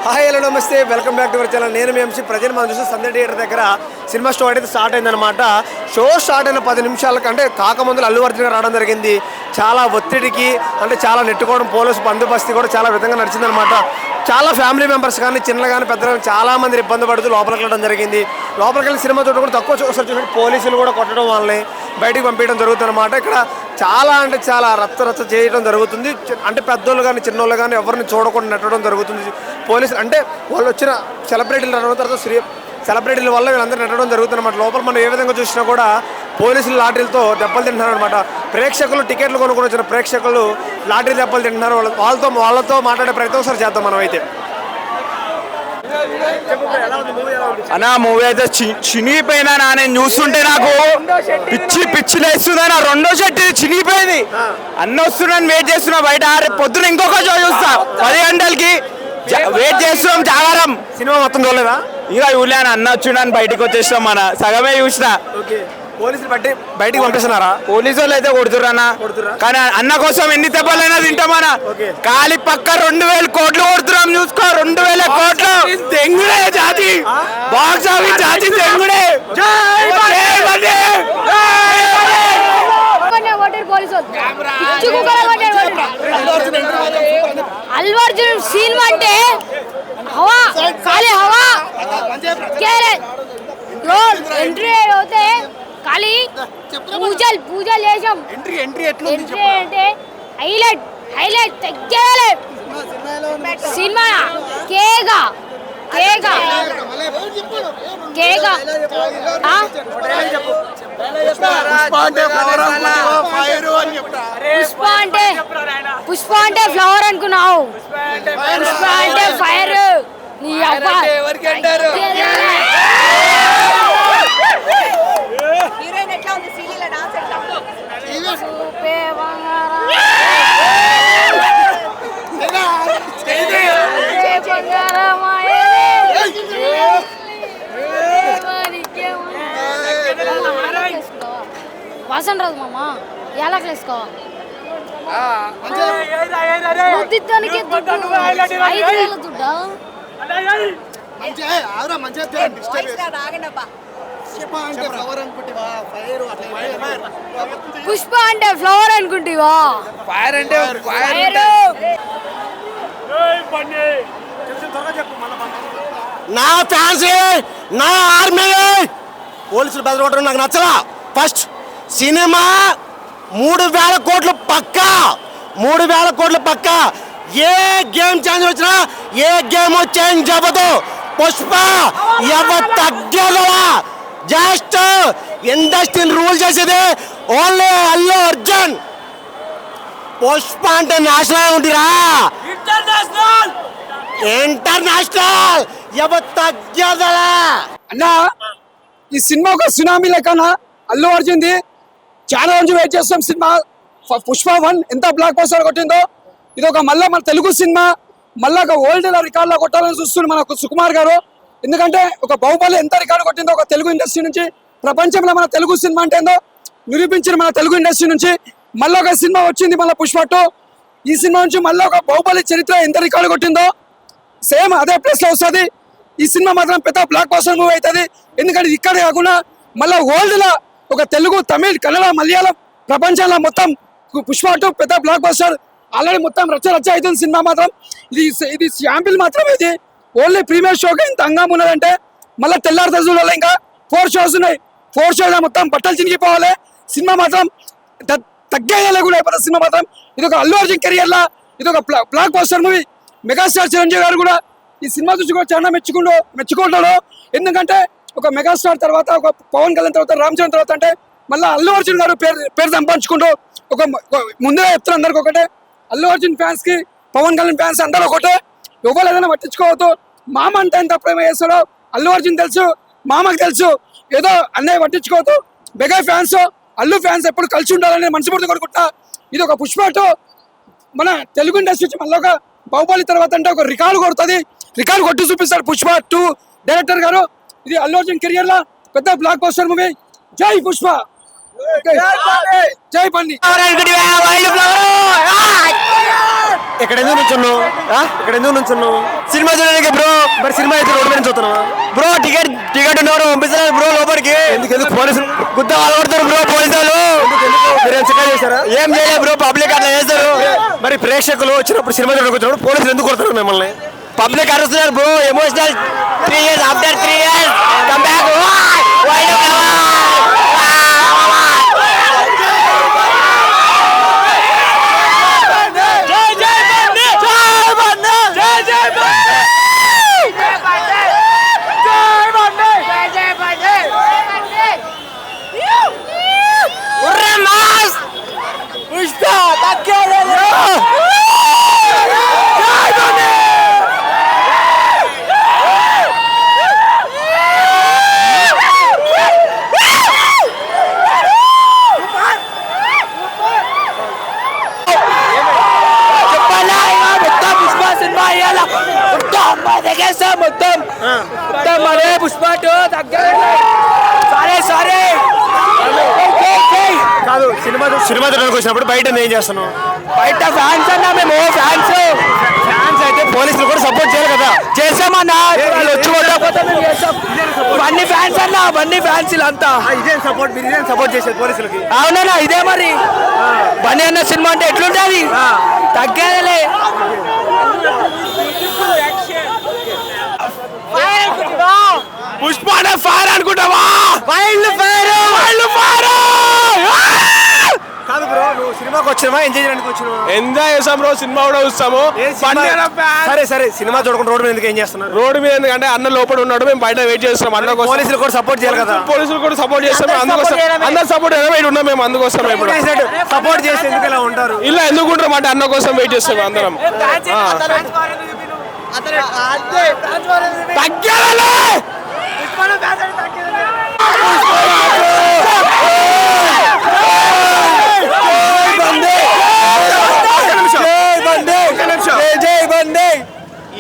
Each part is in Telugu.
హాయ్ హలో నమస్తే, welcome back to our channel. నేను మీ ఎంసీ. ప్రజెంట్ మనం చూస్తే సంధ్య థియేటర్ దగ్గర సినిమా షో అయితే స్టార్ట్ అయిందనమాట. షో స్టార్ట్ అయిన 10 నిమిషాలకు అంటే కాకముందు అల్లు అర్జున్ గారు రావడం జరిగింది. చాలా ఒత్తిడికి అంటే చాలా నెట్టుకోవడం, పోలీసు బందోబస్తు కూడా చాలా విధంగా నడిచిందనమాట. చాలా ఫ్యామిలీ మెంబర్స్ కానీ చిన్నలు కానీ పెద్దలు కానీ చాలా మంది ఇబ్బంది పడుతూ లోపలికి వెళ్ళడం జరిగింది. లోపలికి వెళ్ళి సినిమా చూడడం కూడా తక్కువ చూసినట్టు పోలీసులు కూడా కొట్టడం వాళ్ళని బయటికి పంపించడం జరుగుతుంది అనమాట. ఇక్కడ చాలా అంటే చాలా రచ్చ చేయడం జరుగుతుంది. అంటే పెద్దోళ్ళు కానీ చిన్నోళ్ళు కానీ ఎవరిని చూడకుండా నెట్టడం జరుగుతుంది. పోలీసులు అంటే వాళ్ళు వచ్చిన సెలబ్రిటీలు రావడం తర్వాత సెలబ్రిటీల వల్ల వీళ్ళందరూ నెట్టడం జరుగుతుంది అనమాట. లోపల మనం ఏ విధంగా చూసినా కూడా పోలీసులు లాఠీలతో దెబ్బలు తింటున్నారు అనమాట. ప్రేక్షకులు టికెట్లు కొనుక్కొని వచ్చిన ప్రేక్షకులు లాఠీ దెబ్బలు తింటున్నారు. వాళ్ళతో మాట్లాడే ప్రయత్నం ఒకసారి చేద్దాం మనం అయితే. అన్నా మూవీ అయితే చినిగిపోయినా నేను చూస్తుంటే నాకు పిచ్చి లేస్తుందా. రెండో షర్ట్ చినిగిపోయింది. అన్న వస్తున్నాను వెయిట్ చేస్తున్నా బయట. పొద్దున ఇంకొక షో చూస్తా 10 గంటలకి వెయిట్ చేస్తున్నాం. జాగారం సినిమా మొత్తం చూడలేదా? ఇంకా చూడలేను. అన్న వచ్చిండని బయటకు వచ్చేసినాం. మన సగమే చూసిన. పోలీసులు బయటికి పంపిస్తున్నారా? పోలీసు వాళ్ళు అయితే కొడుతుర్రన్నా. కానీ అన్న కోసం ఎన్ని దెబ్బలైనా తింటామన్నా. కాలి పక్క 2000 కోట్లు కొడుతున్నాం చూసుకో. 2000 కోట్లు తెంగుడే జాతి. బాక్స్ ఆఫీస్ జాతి తెంగుడే. అల్లు అర్జున్ సినిమా అంటే హవా ఖాళీ హవా ఎంట్రీ అవుతే ఖాళీ పూజలు చేసాం. ఎంట్రీ అంటే హైలైట్ తగ్గలే సినిమా. కేగా పుష్ప అంటే ఫ్లవర్ అనుకున్నావు. పుష్ప అంటే ఫైర్. వాసన రాదు మామ. ఎలా వేసుకోవా ముద్దిత్తానికి 5,000 దుడ్డా. పుష్ప అంటే ఫ్లవర్ అనుకుంటా. ఫైర్ అంటే నా ఫ్యాన్స్ నా ఆర్మీ పోలీసులు బెదరగొట్టడం నాకు నచ్చలా. ఫస్ట్ సినిమా 3,000 కోట్లు పక్కా. 3,000 కోట్లు పక్కా. ఏ గేమ్ చేంజ్ వచ్చినా ఏ గేమ్ చేంజ్ అవ్వదు. పుష్ప తగ్గదా. జస్ట్ ఇండస్ట్రీని రూల్ చేసేది ఓన్లీ అల్లు అర్జున్. పుష్ప అంటే నేషనల్ ఉందిరా, ఇంటర్నేషనల్ తగ్గదా అన్నా. ఈ సినిమా ఒక సునామీ లెక్కన అల్లు అర్జున్ది చాలా రోజు వెయిట్ చేస్తాం. సినిమా పుష్ప 1 ఎంత బ్లాక్ బస్టర్ కొట్టిందో ఇది ఒక మళ్ళీ మన తెలుగు సినిమా మళ్ళీ ఒక ఓల్డ్ రికార్డులో కొట్టాలని చూస్తుంది మన సుకుమార్ గారు. ఎందుకంటే ఒక బాహుబలి ఎంత రికార్డు కొట్టిందో ఒక తెలుగు ఇండస్ట్రీ నుంచి ప్రపంచంలో మన తెలుగు సినిమా అంటే ఏందో నిరూపించిన మన తెలుగు ఇండస్ట్రీ నుంచి మళ్ళీ ఒక సినిమా వచ్చింది మళ్ళీ పుష్ప 2. ఈ సినిమా నుంచి మళ్ళీ ఒక బాహుబలి చరిత్ర ఎంత రికార్డు కొట్టిందో సేమ్ అదే ప్లేస్లో వస్తుంది. ఈ సినిమా మాత్రం పెద్ద బ్లాక్ బస్టర్ మూవీ అవుతుంది. ఎందుకంటే ఇక్కడ కాకుండా మళ్ళీ వరల్డ్లో ఒక తెలుగు, తమిళ్, కన్నడ, మలయాళం ప్రపంచంలో మొత్తం పుష్ప 2 పెద్ద బ్లాక్ బస్టర్. ఆల్రెడీ మొత్తం రచ్చ అవుతుంది సినిమా మాత్రం. ఇది శాంపిల్ మాత్రం. ఇది ఓన్లీ ప్రీమియర్ షోకి ఇంత హంగామా ఉన్నదంటే మళ్ళీ తెల్లారి రోజులలో ఇంకా 4 షోస్ ఉన్నాయి. 4 షోస్ మొత్తం బట్టలు చినిగిపోవాలి. సినిమా మాత్రం తగ్గేలా కూడా అయిపోతుంది సినిమా మాత్రం. ఇది ఒక అల్లు అర్జున్ కెరియర్లా ఇది ఒక block buster movie. Megastar Chiranjeevi గారు కూడా ఈ సినిమా చూసి కూడా చాలా మెచ్చుకుంటాడు. ఎందుకంటే ఒక మెగాస్టార్ తర్వాత ఒక పవన్ కళ్యాణ్ తర్వాత రామ్ చరణ్ తర్వాత అంటే మళ్ళీ అల్లు అర్జున్ గారు పేరు సంపాదించుకుంటూ ఒక ముందే చెప్తారు అందరికి ఒకటే. అల్లు అర్జున్ ఫ్యాన్స్ కి పవన్ కళ్యాణ్ ఫ్యాన్స్ అందరూ ఒకటే. ఎవరు ఏదైనా పట్టించుకోవద్దు. మామ అంటే ఎంత ప్రేమ చేస్తాడో అల్లు అర్జున్ తెలుసు, మామకు తెలుసు. ఏదో అన్నయ్య పట్టించుకోవద్దు. మెగా ఫ్యాన్స్ అల్లు ఫ్యాన్స్ ఎప్పుడు కలిసి ఉండాలని మనస్ఫూర్తి కొనుక్కుంటా. ఇది ఒక పుష్ప 2 మన తెలుగు ఇండస్ట్రీ మళ్ళీ ఒక బాహుబలి తర్వాత అంటే ఒక రికార్డు కొడుతుంది. రికార్డు కొట్టి చూపిస్తాడు పుష్ప 2 డైరెక్టర్ గారు. ఇది అల్లు అర్జున్ కెరియర్ లో పెద్ద బ్లాక్ బస్టర్ మూవీ. జై పుష్ప, జై పండి. ఇక్కడ ఎందుకు నుంచున్నావు ఇక్కడ ఎందుకు నుంచున్నావు? సినిమా చూడడానికి బ్రో. మరి సినిమా అయితే రోడ్డు మీద చూస్తున్నావా బ్రో? టికెట్ ఉన్నవాడు పంపిస్తున్నారు బ్రో లోపలికి. ఎందుకు పోలీసులు గుద్ద ఆడతారు బ్రో పోలీసులు? మీరు ఎంచగా చేశారా? ఏం చేయలేదు బ్రో, పబ్లిక్ అట్లా చేస్తారు. మరి ప్రేక్షకులు వచ్చినప్పుడు సినిమా చూడడానికి వచ్చినప్పుడు పోలీసులు ఎందుకు కొడతారు మిమ్మల్ని? పబ్లిక్ అరుస్తున్నారు bro. Emotional 3 years after 3 years come back. కాదు సినిమా చూడడానికి వచ్చినప్పుడు బయట ఏం చేస్తున్నావు? బయట ఫ్యాన్స్ అన్నా మేము ఫ్యాన్స్ అయితే పోలీసులు కూడా సపోర్ట్ చేయాలి కదా. చేసామన్నా వచ్చి కొట్టకపోతే మేము చేస్తాం. ఇవన్నీ ఫ్యాన్స్ అన్నా, అవన్నీ ఫ్యాన్స్ అంతా. ఇదే సపోర్ట్, మీరు ఇదే సపోర్ట్ చేసేది పోలీసులకి? అవునన్నా ఇదే మరి. బన్నీ అన్న సినిమా అంటే ఎట్లుంటది, తగ్గేదలే. పుష్ప ఫైర్ అనుకుంటావా? కాదు బ్రో, నువ్వు సినిమాకి వచ్చినావా ఎంజాయ్ చేయడానికి వచ్చినావా? ఎంజాయ్ చేస్తాం బ్రో, సినిమా కూడా చూస్తాము. సరే సినిమా చూడకుండా రోడ్డు మీద ఎందుకు ఏం చేస్తున్నారు? రోడ్డు మీద ఎందుకంటే అన్న లోపల ఉన్నాడు, మేము బయట వెయిట్ చేస్తాం. అన్న కోసం పోలీసులు కూడా సపోర్ట్ చేయాలి కదా. పోలీసులు కూడా సపోర్ట్ చేస్తాం. అందుకోసం అందరు సపోర్ట్ వెయిట్ ఉన్నాం మేము. అందుకోసం ఇప్పుడు సపోర్ట్ చేసి ఎందుకు ఇలా ఉంటారు? ఇలా ఎందుకు ఉంటాం అంటే అన్న కోసం వెయిట్ చేస్తాం అందరం.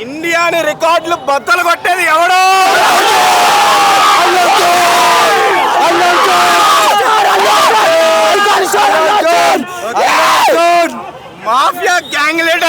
ఇండియాని రికార్డులు బద్దలు కొట్టేది ఎవడో? Mafia gang leader